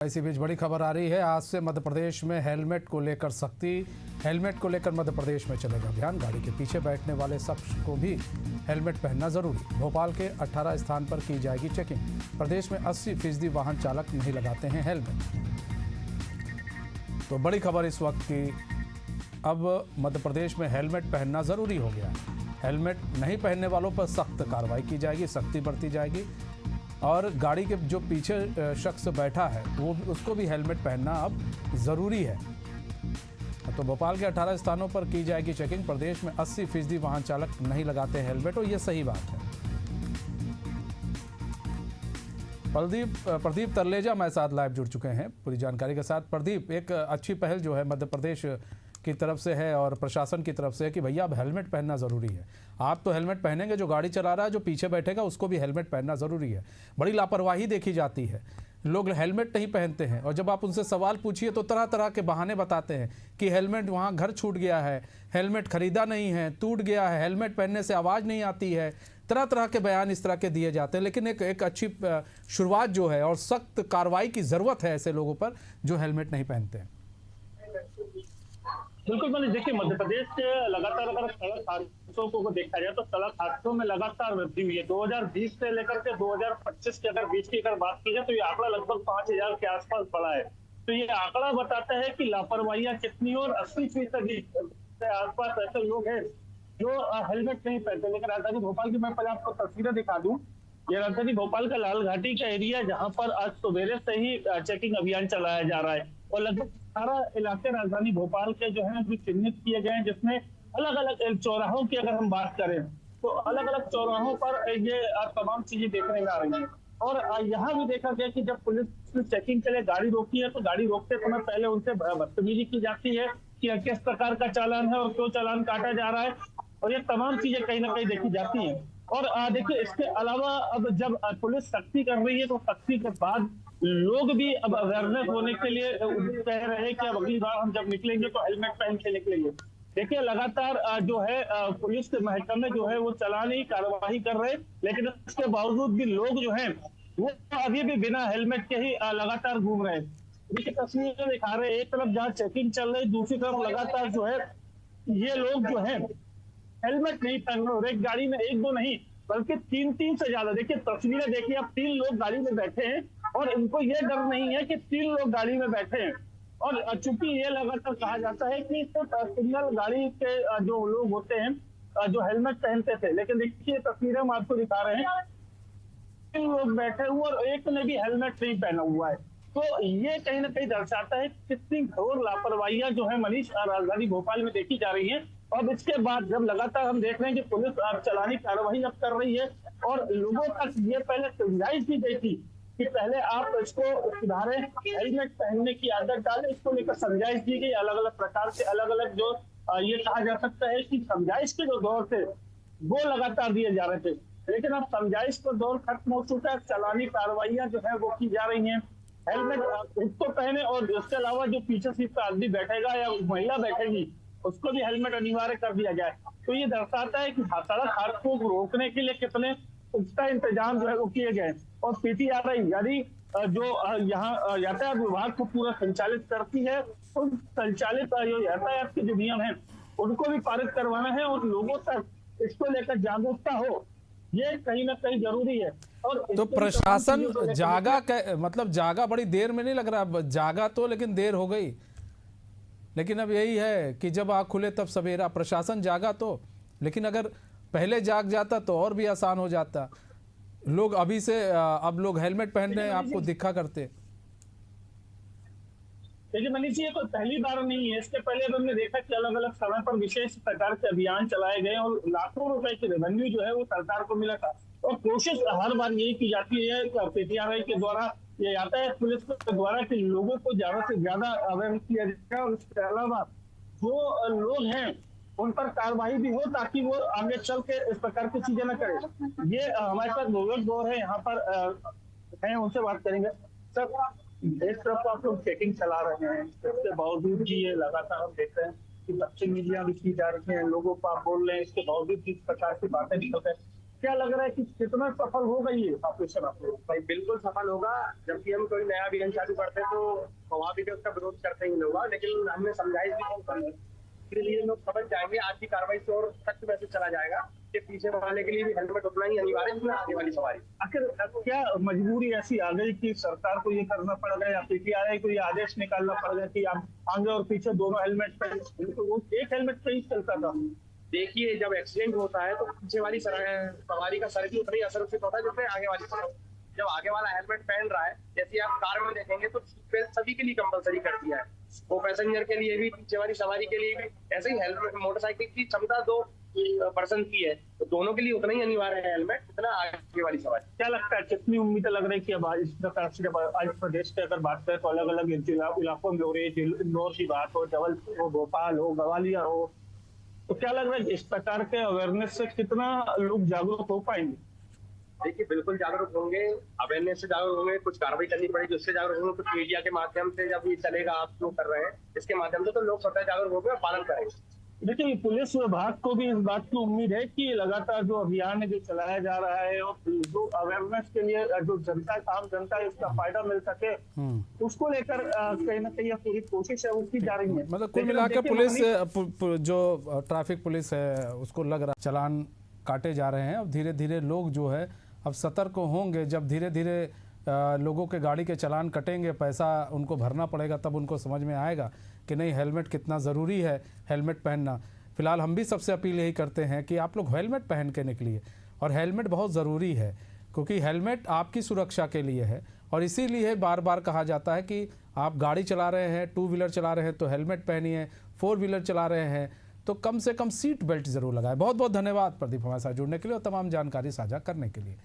इसी बीच बड़ी खबर आ रही है। आज से मध्य प्रदेश में हेलमेट को लेकर सख्ती। हेलमेट को लेकर मध्य प्रदेश में चलेगा अभियान। गाड़ी के पीछे बैठने वाले शख्स को भी हेलमेट पहनना जरूरी। भोपाल के 18 स्थान पर की जाएगी चेकिंग। प्रदेश में 80% वाहन चालक नहीं लगाते हैं हेलमेट। तो बड़ी खबर इस वक्त की, अब मध्य प्रदेश में हेलमेट पहनना जरूरी हो गया। हेलमेट नहीं पहनने वालों पर सख्त कार्रवाई की जाएगी, सख्ती बरती जाएगी। और गाड़ी के जो पीछे शख्स बैठा है वो उसको भी हेलमेट पहनना अब ज़रूरी है। तो भोपाल के 18 स्थानों पर की जाएगी चेकिंग। प्रदेश में 80% वाहन चालक नहीं लगाते हेलमेट और ये सही बात है। प्रदीप तरलेजा हमारे साथ लाइव जुड़ चुके हैं पूरी जानकारी के साथ। प्रदीप, एक अच्छी पहल जो है मध्य प्रदेश की तरफ से है और प्रशासन की तरफ से है कि भैया अब हेलमेट पहनना ज़रूरी है। आप तो हेलमेट पहनेंगे, जो गाड़ी चला रहा है, जो पीछे बैठेगा, उसको भी हेलमेट पहनना ज़रूरी है। बड़ी लापरवाही देखी जाती है, लोग हेलमेट नहीं पहनते हैं और जब आप उनसे सवाल पूछिए तो तरह तरह के बहाने बताते हैं कि हेलमेट वहाँ घर छूट गया है, हेलमेट खरीदा नहीं है, टूट गया है, हेलमेट पहनने से आवाज़ नहीं आती है। तरह तरह के बयान इस तरह के दिए जाते हैं। लेकिन एक अच्छी शुरुआत जो है और सख्त कार्रवाई की ज़रूरत है ऐसे लोगों पर जो हेलमेट नहीं पहनते हैं। बिल्कुल मैंने देखिए, मध्य प्रदेश से लगातार अगर सड़क हादसों को देखा जाए तो सड़क हादसों में लगातार वृद्धि हुई है। 2020 से लेकर के 2025 के अगर बीच की अगर बात की जाए तो ये आंकड़ा लगभग 5000 के आसपास बढ़ा है। तो ये आंकड़ा बताता है कि लापरवाहियां कितनी, और 80% के आसपास ऐसे लोग हैं जो हेलमेट नहीं पहनते। लेकिन राजधानी भोपाल की मैं पहले आपको तस्वीरें दिखा दूं। ये राजधानी भोपाल का लाल घाटी का एरिया, जहां पर आज सवेरे से ही चेकिंग अभियान चलाया जा रहा है और लगभग सारा इलाके राजधानी भोपाल के जो है चिन्हित किए गए हैं, जिसमें अलग अलग चौराहों की अगर हम बात करें तो अलग अलग चौराहों पर ये तमाम चीजें देखने में आ रही हैं। और यहाँ भी देखा गया कि जब पुलिस ने चेकिंग के लिए गाड़ी रोकी है तो गाड़ी रोकते समय पहले उनसे बदतमीजी की जाती है कि किस प्रकार का चालान है और क्यों चालान काटा जा रहा है, और ये तमाम चीजें कहीं ना कहीं देखी जाती हैं। और देखिए, इसके अलावा अब जब पुलिस सख्ती कर रही है तो सख्ती के बाद लोग भी अब अवेयरनेस होने के लिए कह रहे हैं कि अब अगली बार हम जब निकलेंगे तो हेलमेट पहन के निकलेंगे। देखिए, लगातार जो है पुलिस के महकमे जो है वो चलानी कार्रवाई कर रहे हैं, लेकिन इसके बावजूद भी लोग जो है वो अभी भी बिना हेलमेट के ही लगातार घूम रहे हैं। देखिए, तस्वीरें दिखा रहे हैं, एक तरफ जहाँ चेकिंग चल रही, दूसरी तरफ लगातार जो है ये लोग जो है हेलमेट नहीं पहन रहे। एक गाड़ी में एक दो नहीं बल्कि तीन से ज्यादा। देखिए, तस्वीरें देखिए, अब 3 लोग गाड़ी में बैठे हैं और इनको ये डर नहीं है कि 3 लोग गाड़ी में बैठे हैं। और चूंकि ये लगातार कहा जाता है कि सिग्नल गाड़ी के जो लोग होते हैं जो हेलमेट पहनते थे, लेकिन देखिए तस्वीरें हम आपको दिखा रहे हैं, 3 लोग बैठे हुए और एक ने भी हेलमेट नहीं पहना हुआ है। तो ये कहीं ना कहीं दर्शाता है कितनी घोर लापरवाहियां जो है मनीष राजधानी भोपाल में देखी जा रही है। और इसके बाद जब लगातार हम देख रहे हैं कि पुलिस चलानी कार्रवाई अब कर रही है और लोगों तक ये पहले समझाइश दी गई थी कि पहले आप इसको सुधारें, हेलमेट पहनने की आदत डालें, इसको लेकर समझाइश दी गई। अलग अलग प्रकार से अलग अलग जो ये कहा जा सकता है कि समझाइश के जो दौर थे वो लगातार दिए जा रहे थे, लेकिन अब समझाइश का दौर खत्म हो चुका है। चलानी कार्रवाइयां जो है वो की जा रही हैं। हेलमेट उसको पहने और इसके अलावा जो पीछे सीट पर आदमी बैठेगा या महिला बैठेगी उसको भी हेलमेट अनिवार्य कर दिया जाए। तो ये दर्शाता है कि सड़क हादसों को रोकने के लिए कितने पुख्ता इंतजाम जो है वो किए गए। और पीटीआरआई यानी जो यहाँ यातायात विभाग को पूरा संचालित करती है, उन संचालित जो यातायात के जो नियम है उनको भी पारित करवाना है और लोगों तक इसको लेकर जागरूकता हो, ये कहीं ना कहीं जरूरी है। और तो प्रशासन जागा, मतलब जागा बड़ी देर में नहीं लग रहा, जागा तो लेकिन देर हो गई। लेकिन अब यही है कि जब आँख खुले तब सवेरा। प्रशासन जागा तो, लेकिन अगर पहले जाग जाता तो और भी आसान हो जाता। लोग अभी से अब लोग हेलमेट पहन रहे हैं, आपको दिखा करते। देखिए मनीष जी, ये तो पहली बार नहीं है। इसके पहले अब हमने देखा कि अलग अलग समय पर विशेष प्रकार के अभियान चलाए गए और लाखों रुपए की रेवेन्यू जो है वो सरकार को मिला था। और कोशिश हर बार यही की जाती है पीटीआरआई के द्वारा, ये यातायात पुलिस के द्वारा कि लोगों को ज्यादा से ज्यादा अवेयर किया जाए और इसके अलावा जो लोग हैं उन पर कार्रवाई भी हो ताकि वो आगे चल के इस प्रकार की चीजें न करें। ये हमारे पास गोविंद गौर है, यहाँ पर हैं, उनसे बात करेंगे। सर, एक तरफ आप लोग चेकिंग चला रहे हैं, इसके बावजूद भी ये लगातार हम देख रहे हैं कि बदतमीजियां भी की जा रही हैं, लोगों को आप बोल रहे हैं, इसके बावजूद किस प्रकार की बातें निकल रही हैं। क्या लग रहा है कि कितना सफल होगा ये ऑपरेशन आप लोग? भाई बिल्कुल सफल होगा। जब भी हम कोई नया अभियान चालू करते हैं तो स्वाभाविक है उसका विरोध करते ही लोग, लेकिन हमने समझाइश भी बहुत करी है। इसके लिए लोग समझ जाएंगे, आज की कार्रवाई से और सख्त मैसेज चला जाएगा कि पीछे वाले के लिए भी हेलमेट उतना ही अनिवार्य है जितना आगे वाली सवारी। आखिर क्या मजबूरी ऐसी आ गई कि सरकार को ये करना पड़ गया या पीटीआई को ये आदेश निकालना पड़ गया कि आप आगे और पीछे दोनों हेलमेट पहन, तो वो एक हेलमेट पे ही चलता था? देखिए, जब एक्सीडेंट होता है तो पीछे वाली सवारी का सर भी उतना ही असुरक्षित होता है जितने आगे वाली सवारी। जब आगे वाला हेलमेट पहन रहा है, जैसे आप कार में देखेंगे तो सीट बेल्ट सभी के लिए कंपलसरी कर दिया है, वो पैसेंजर के लिए भी, पीछे वाली सवारी के लिए भी। ऐसे ही हेलमेट, मोटरसाइकिल की क्षमता 2% की है, तो दोनों के लिए उतना ही अनिवार्य है हेलमेट जितना आगे वाली सवारी। क्या लगता है, कितनी उम्मीदें लग रही है कि अब इस प्रकार से जब आज प्रदेश की अगर बात करें तो अलग अलग इलाकों में हो रही है, इंदौर की बात हो, जबलपुर हो, भोपाल हो, ग्वालियर हो, तो क्या लग रहा है इस प्रकार के अवेयरनेस से कितना लोग जागरूक हो पाएंगे? देखिए, बिल्कुल जागरूक होंगे, अवेयरनेस से जागरूक होंगे, कुछ कार्रवाई करनी पड़ेगी उससे जागरूक होंगे, कुछ मीडिया के माध्यम से जब ये चलेगा, आप लोग कर रहे हैं इसके माध्यम से, तो लोग स्वतः जागरूक होंगे और पालन करेंगे। देखिए, पुलिस विभाग को भी इस बात की उम्मीद है कि लगातार जो अभियान है जो चलाया जा रहा है और जो अवेयरनेस के लिए जो जनता, आम जनता है इसका फायदा मिल सके, उसको लेकर कहीं ना कहीं पूरी कोशिश है उसकी जा रही है। मतलब कुल मिलाकर पुलिस जो ट्रैफिक पुलिस है उसको लग रहा है चालान काटे जा रहे हैं। अब धीरे धीरे लोग जो है अब सतर्क होंगे। जब धीरे धीरे लोगों के गाड़ी के चालान कटेंगे, पैसा उनको भरना पड़ेगा, तब उनको समझ में आएगा कि नहीं, हेलमेट कितना ज़रूरी है, हेलमेट पहनना। फिलहाल हम भी सबसे अपील यही करते हैं कि आप लोग हेलमेट पहन के निकलिए, और हेलमेट बहुत ज़रूरी है क्योंकि हेलमेट आपकी सुरक्षा के लिए है। और इसीलिए बार बार कहा जाता है कि आप गाड़ी चला रहे हैं, 2 व्हीलर चला रहे हैं तो हेलमेट पहनिए, 4 व्हीलर चला रहे हैं तो कम से कम सीट बेल्ट ज़रूर लगाएं। बहुत बहुत धन्यवाद प्रदीप हमारे साथ जुड़ने के लिए और तमाम जानकारी साझा करने के लिए।